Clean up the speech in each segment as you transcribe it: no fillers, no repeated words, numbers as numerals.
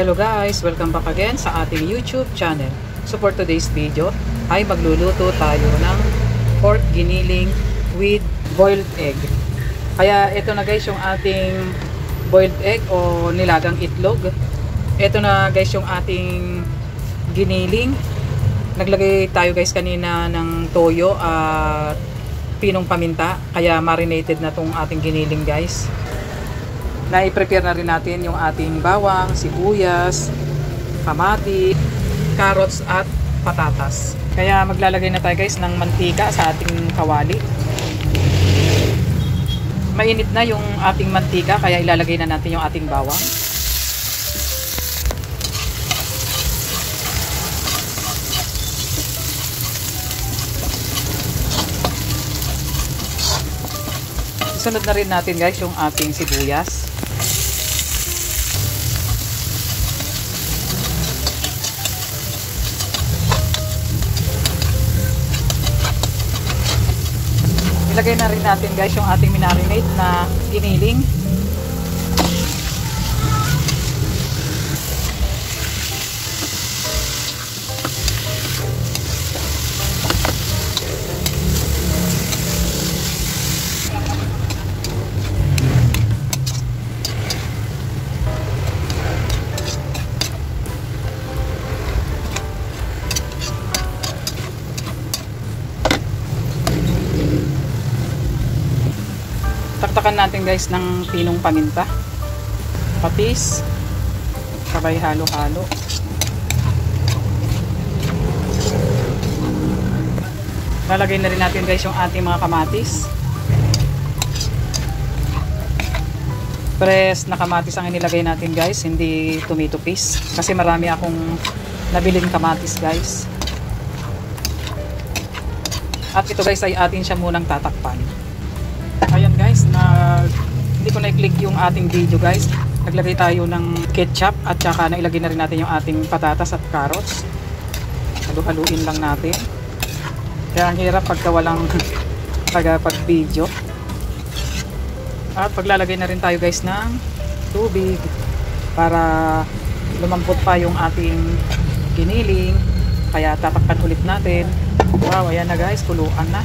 Hello guys! Welcome back again sa ating YouTube channel. So for today's video ay magluluto tayo ng pork giniling with boiled egg. Kaya ito na guys yung ating boiled egg o nilagang itlog. Ito na guys yung ating giniling. Naglagay tayo guys kanina ng toyo at pinong paminta. Kaya marinated na tong ating giniling guys. Na-prepare na rin natin yung ating bawang, sibuyas, kamati, carrots at patatas. Kaya maglalagay na tayo guys ng mantika sa ating kawali. Mainit na yung ating mantika kaya ilalagay na natin yung ating bawang. Sunod na rin natin guys yung ating sibuyas. Ilagay na rin natin guys yung ating minarinate na giniling. Taktakan natin guys ng pinong paminta, patis, sabay halo-halo. Lalagay na rin natin guys yung ating mga kamatis. Fresh na kamatis ang inilagay natin guys, hindi tomato paste kasi marami akong nabiling kamatis guys. At ito guys ay atin siya munang tatakpan. Ayan guys, hindi ko na-click yung ating video guys. Naglagay tayo ng ketchup at saka nailagay na rin natin yung ating patatas at carrots. Halu-haluin lang natin. Kaya ang hirap pagka walang pag-video. At paglalagay na rin tayo guys ng tubig para lumambot pa yung ating giniling. Kaya tatakpan ulit natin. Wow, ayan na guys, kuluan na.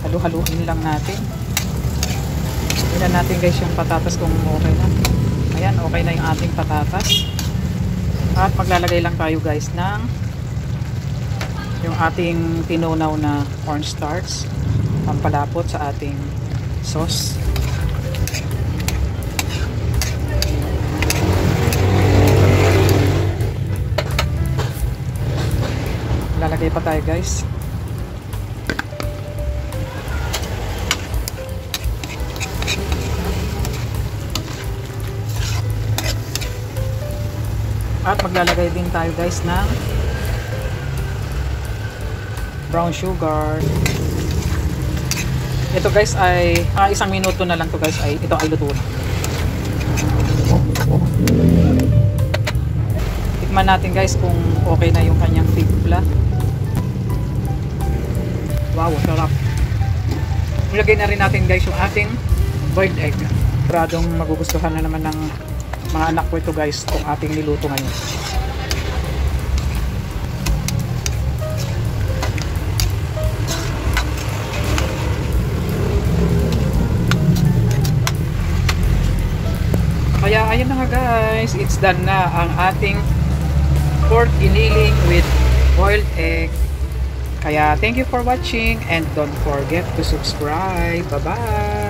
Halu-haluin lang natin. Tingnan natin guys yung patatas kung okay na. Ayan, okay na yung ating patatas. At maglalagay lang tayo guys ng yung ating tinunaw na cornstarch, pampalapot sa ating sauce. Lalagay pa tayo guys. At maglalagay din tayo guys ng brown sugar. Ito guys ay isang minuto na lang to guys, ay ito ay luto na. Tikman natin guys kung okay na yung kanyang timpla. Wow, sarap. Ilagay na rin natin guys yung ating boiled egg. Pradong magugustuhan na naman ng mga anak ko ito guys kung ating niluto ngayon. Kaya ayun na nga guys, it's done na ang ating pork giniling with boiled egg. Kaya thank you for watching and don't forget to subscribe. Bye bye!